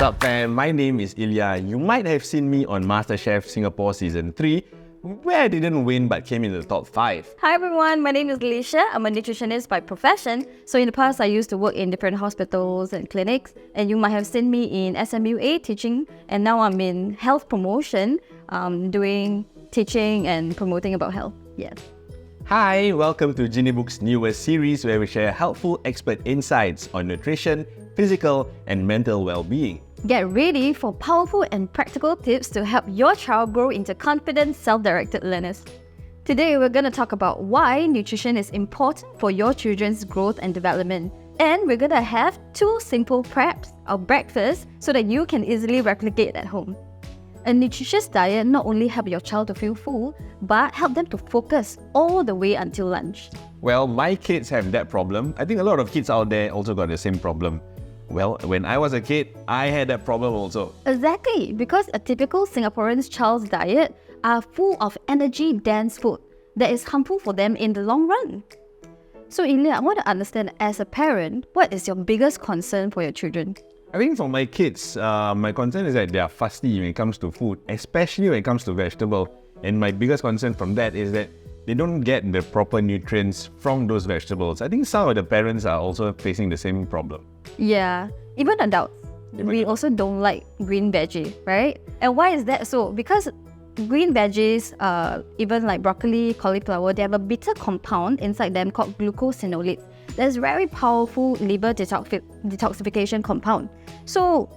up, fam? My name is Ilya. You might have seen me on MasterChef Singapore Season 3, where I didn't win but came in the top 5. Hi everyone, my name is Alessia. I'm a nutritionist by profession. So in the past, I used to work in different hospitals and clinics, and you might have seen me in SMUA teaching, and now I'm in health promotion, doing teaching and promoting about health. Yes. Hi, welcome to Geniebook's newest series where we share helpful expert insights on nutrition, physical and mental well-being. Get ready for powerful and practical tips to help your child grow into confident, self-directed learners. Today, we're going to talk about why nutrition is important for your children's growth and development. And we're going to have 2 simple preps or breakfasts so that you can easily replicate at home. A nutritious diet not only helps your child to feel full, but help them to focus all the way until lunch. Well, my kids have that problem. I think a lot of kids out there also got the same problem. Well, when I was a kid, I had that problem also. Exactly, because a typical Singaporean's child's diet are full of energy-dense food that is harmful for them in the long run. So Ilya, I want to understand, as a parent, what is your biggest concern for your children? I think for my kids, my concern is that they are fussy when it comes to food, especially when it comes to vegetable. And my biggest concern from that is that they don't get the proper nutrients from those vegetables. I think some of the parents are also facing the same problem. Yeah, even adults. We also don't like green veggie, right? And why is that so? Because green veggies, even like broccoli, cauliflower, they have a bitter compound inside them called glucosinolates. That's very powerful liver detoxification compound. So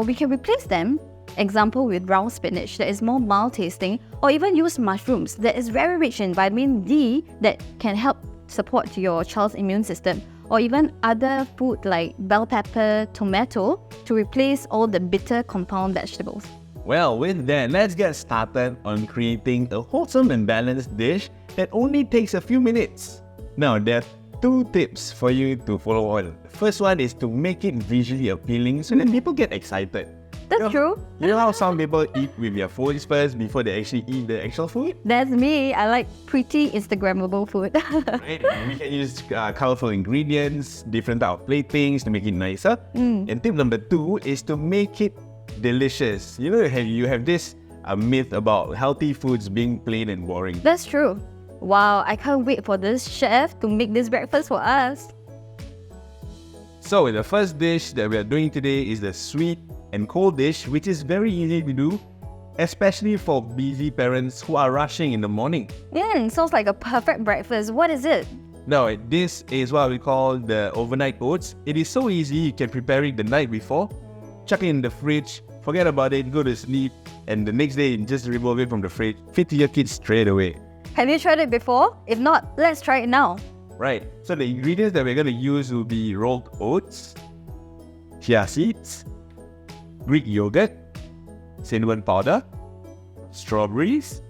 we can replace them, example with brown spinach that is more mild tasting, or even use mushrooms that is very rich in vitamin D that can help support your child's immune system, or even other food like bell pepper, tomato to replace all the bitter compound vegetables. Well, with that, let's get started on creating a wholesome and balanced dish that only takes a few minutes. Now, there are 2 tips for you to follow on. The first one is to make it visually appealing so that people get excited. That's true. You know how some people eat with their phones first before they actually eat the actual food? That's me. I like pretty Instagrammable food. Right? We can use colorful ingredients, different type of platings to make it nicer. And tip number 2 is to make it delicious. You know, you have this myth about healthy foods being plain and boring. That's true. Wow, I can't wait for this chef to make this breakfast for us. So the first dish that we are doing today is the sweet and cold dish, which is very easy to do, especially for busy parents who are rushing in the morning. Sounds like a perfect breakfast. What is it? Now, this is what we call the overnight oats. It is so easy, you can prepare it the night before, chuck it in the fridge, forget about it, go to sleep, and the next day just remove it from the fridge, feed to your kids straight away. Have you tried it before? If not, let's try it now. Right, so the ingredients that we're going to use will be rolled oats, chia seeds, Greek yogurt, cinnamon powder, strawberries,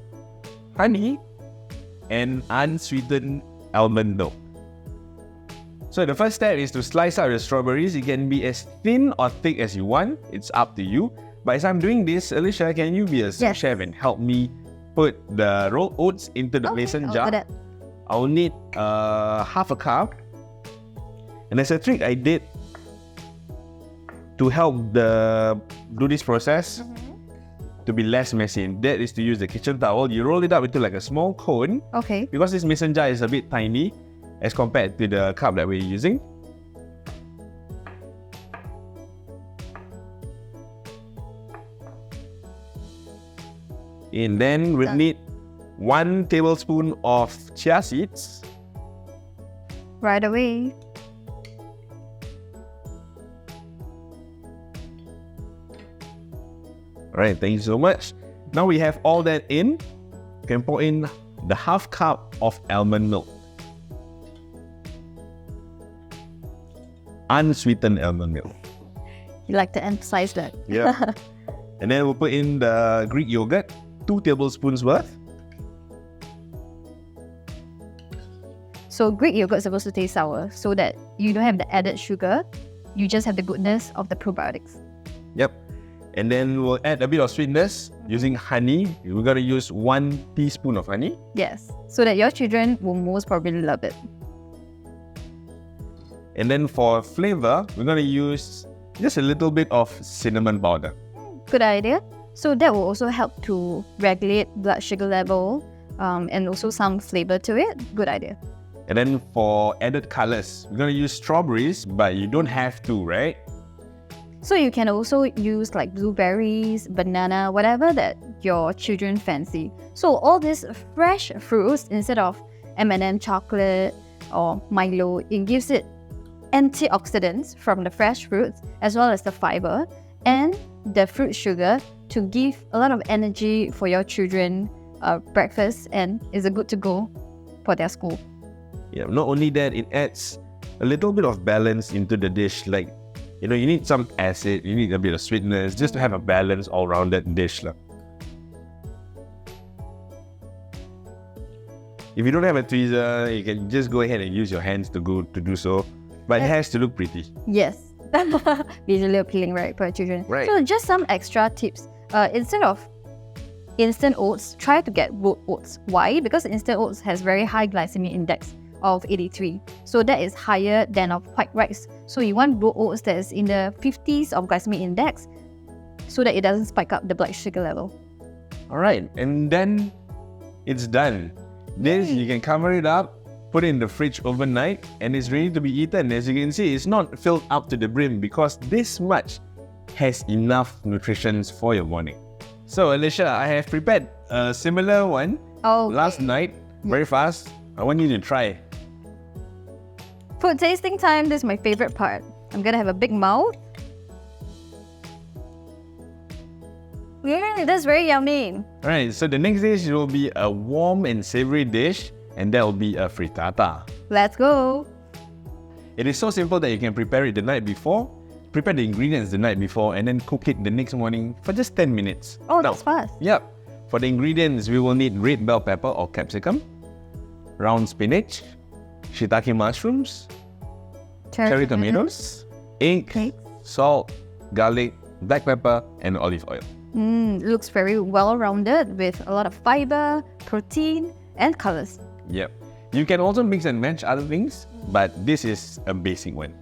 honey, and unsweetened almond milk. So the first step is to slice out the strawberries. It can be as thin or thick as you want. It's up to you. But as I'm doing this, Alessia, can you be a chef and help me put the rolled oats into the mason jar? I'll need half a cup. And as a trick I did to help do this process to be less messy, that is to use the kitchen towel. You roll it up into like a small cone. Okay. Because this mason jar is a bit tiny as compared to the cup that we're using. And then we'll need 1 tablespoon of chia seeds. Right away. Alright, thank you so much. Now we have all that in. You can pour in the half cup of almond milk. Unsweetened almond milk. You like to emphasize that. Yeah. And then we'll put in the Greek yogurt, 2 tablespoons worth. So Greek yogurt is supposed to taste sour so that you don't have the added sugar. You just have the goodness of the probiotics. Yep. And then we'll add a bit of sweetness using honey. We're going to use 1 teaspoon of honey. Yes, so that your children will most probably love it. And then for flavor, we're going to use just a little bit of cinnamon powder. Good idea. So that will also help to regulate blood sugar level and also some flavor to it. Good idea. And then for added colors, we're going to use strawberries, but you don't have to, right? So you can also use like blueberries, banana, whatever that your children fancy. So all these fresh fruits instead of M&M chocolate or Milo, it gives it antioxidants from the fresh fruits as well as the fiber and the fruit sugar to give a lot of energy for your children breakfast, and is a good to go for their school. Yeah, not only that, it adds a little bit of balance into the dish. Like, you know, you need some acid, you need a bit of sweetness just to have a balance all around that dish. If you don't have a tweezer, you can just go ahead and use your hands to do so. But it has to look pretty. Yes. Visually appealing, right, for children. Right. So just some extra tips. Instead of instant oats, try to get rolled oats. Why? Because instant oats has very high glycemic index of 83. So that is higher than of white rice. So you want rolled oats that is in the 50s of glycemic index so that it doesn't spike up the blood sugar level. Alright, and then it's done. This, you can cover it up, put it in the fridge overnight, and it's ready to be eaten. As you can see, it's not filled up to the brim because this much has enough nutrition for your morning. So Alessia, I have prepared a similar one last night, very fast. I want you to try. Food tasting time. This is my favorite part. I'm gonna have a big mouth. Yeah, that's very yummy. Alright, so the next dish will be a warm and savory dish, and that will be a frittata. Let's go. It is so simple that you can prepare it the night before, prepare the ingredients the night before, and then cook it the next morning for just 10 minutes. Oh, that's fast. Yep. For the ingredients, we will need red bell pepper or capsicum, round spinach, shiitake mushrooms, cherry tomatoes, egg, salt, garlic, black pepper, and olive oil. Looks very well-rounded with a lot of fiber, protein, and colors. Yep. You can also mix and match other things, but this is a basic one.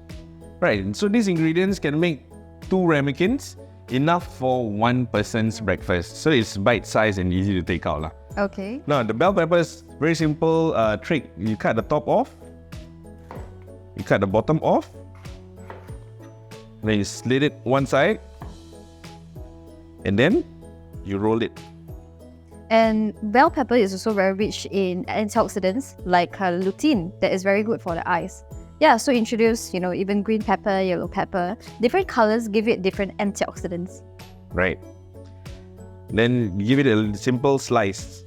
Right, so these ingredients can make 2 ramekins, enough for one person's breakfast. So it's bite-sized and easy to take out. Okay. Now, the bell peppers, very simple trick. You cut the top off, you cut the bottom off, then you slit it one side, and then you roll it. And bell pepper is also very rich in antioxidants like lutein that is very good for the eyes. Yeah, so introduce, even green pepper, yellow pepper. Different colors give it different antioxidants. Right. Then give it a simple slice.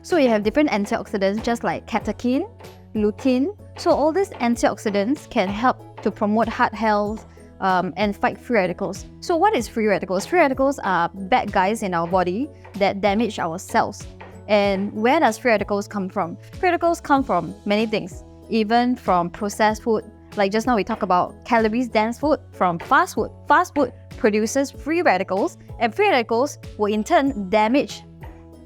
So you have different antioxidants just like catechin, lutein. So all these antioxidants can help to promote heart health and fight free radicals. So what is free radicals? Free radicals are bad guys in our body that damage our cells. And where does free radicals come from? Free radicals come from many things, even from processed food. Like just now we talked about calories-dense food from fast food. Fast food produces free radicals, and free radicals will in turn damage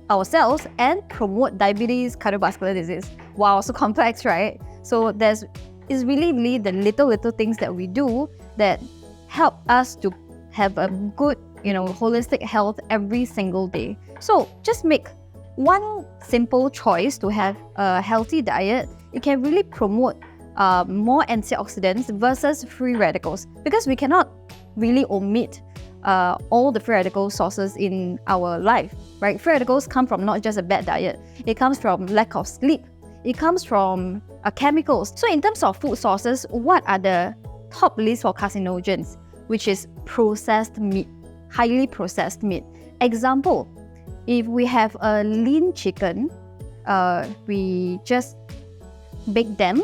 our cells and promote diabetes, cardiovascular disease. Wow, so complex, right? So it's really the little things that we do that help us to have a good, holistic health every single day. So just make one simple choice to have a healthy diet. It can really promote more antioxidants versus free radicals, because we cannot really omit all the free radical sources in our life, right? Free radicals come from not just a bad diet. It comes from lack of sleep. It comes from chemicals. So in terms of food sources, what are the top list for carcinogens? Which is processed meat, highly processed meat. Example, if we have a lean chicken, we just bake them,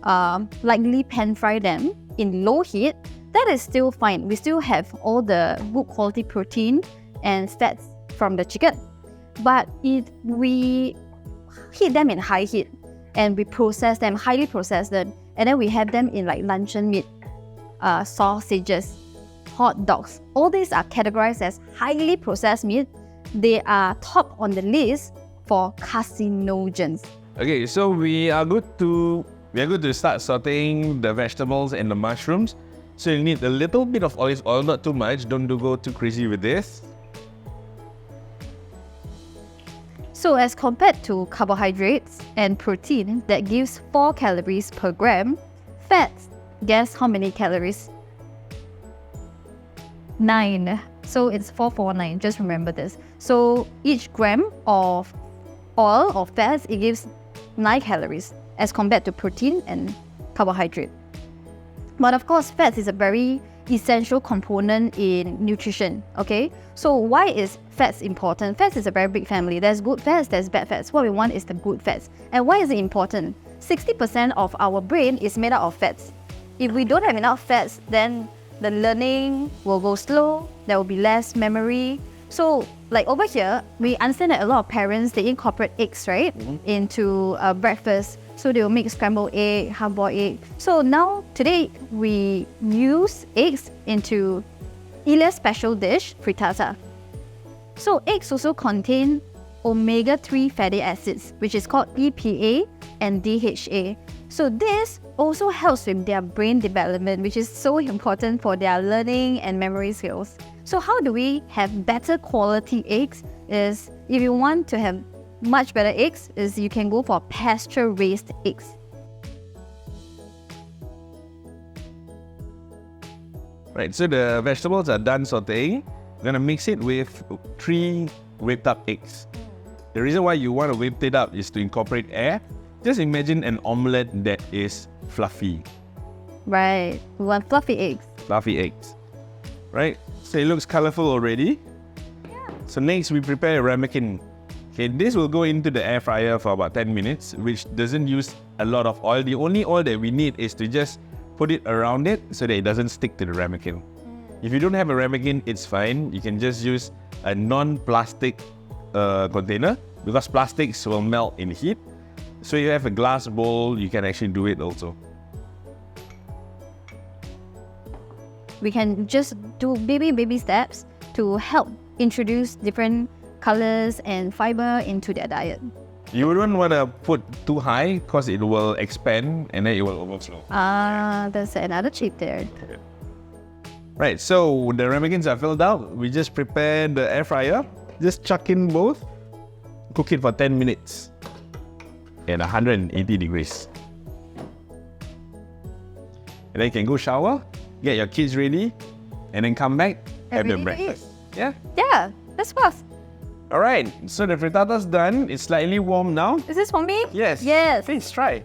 lightly pan fry them in low heat, that is still fine. We still have all the good quality protein and fats from the chicken. But if we heat them in high heat and we process them, highly process them, and then we have them in like luncheon meat, sausages, hot dogs, all these are categorized as highly processed meat. They are top on the list for carcinogens. Okay, so we are we are going to start sauteing the vegetables and the mushrooms. So you need a little bit of olive oil, not too much. Don't go too crazy with this. So as compared to carbohydrates and protein that gives 4 calories per gram, fats, guess how many calories? 9. So it's 449, just remember this. So each gram of oil or fats, it gives 9 calories as compared to protein and carbohydrate. But of course, fats is a very essential component in nutrition, okay? So why is fats important? Fats is a very big family. There's good fats, there's bad fats. What we want is the good fats. And why is it important? 60% of our brain is made up of fats. If we don't have enough fats, then the learning will go slow, there will be less memory. So like over here, we understand that a lot of parents, they incorporate eggs, right, into breakfast. So they will make scrambled egg, hard-boiled egg. So now, today, we use eggs into Ilya's special dish, frittata. So eggs also contain omega-3 fatty acids, which is called EPA and DHA. So this also helps with their brain development, which is so important for their learning and memory skills. So how do we have better quality eggs? Is if you want to have much better eggs, is you can go for pasture-raised eggs. Right, so the vegetables are done sauteing. We're gonna mix it with 3 whipped up eggs. The reason why you want to whip it up is to incorporate air. Just imagine an omelette that is fluffy. Right, we want fluffy eggs. Fluffy eggs. Right, so it looks colorful already. Yeah. So next we prepare a ramekin. Okay, this will go into the air fryer for about 10 minutes, which doesn't use a lot of oil. The only oil that we need is to just put it around it so that it doesn't stick to the ramekin. If you don't have a ramekin, it's fine. You can just use a non-plastic container, because plastics will melt in heat. So you have a glass bowl, you can actually do it also. We can just do baby steps to help introduce different colors and fiber into their diet. You wouldn't want to put too high because it will expand and then it will overflow. That's another tip there. Right, so the ramekins are filled out. We just prepare the air fryer. Just chuck in both. Cook it for 10 minutes at 180 degrees. And then you can go shower, get your kids ready, and then come back, have Ready their to breakfast. Yeah? Yeah, that's fast. Alright, so the frittata's done. It's slightly warm now. Is this for me? Yes. Yes. Please try.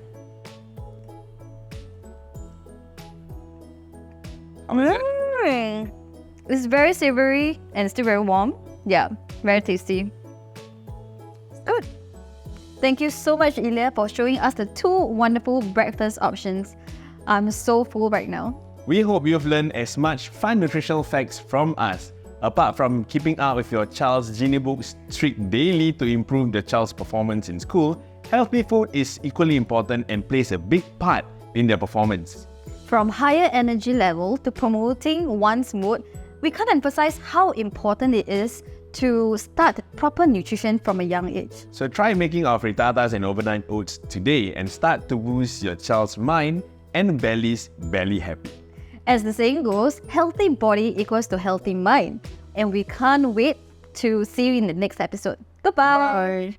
It's very savory and still very warm. Yeah, very tasty. It's good. Thank you so much, Ilya, for showing us the 2 wonderful breakfast options. I'm so full right now. We hope you've learned as much fun nutritional facts from us. Apart from keeping up with your child's Geniebook streak daily to improve the child's performance in school, healthy food is equally important and plays a big part in their performance. From higher energy level to promoting one's mood, we can't emphasize how important it is to start proper nutrition from a young age. So try making our frittatas and overnight oats today and start to boost your child's mind and belly's belly happy. As the saying goes, healthy body equals to healthy mind. And we can't wait to see you in the next episode. Goodbye! Bye.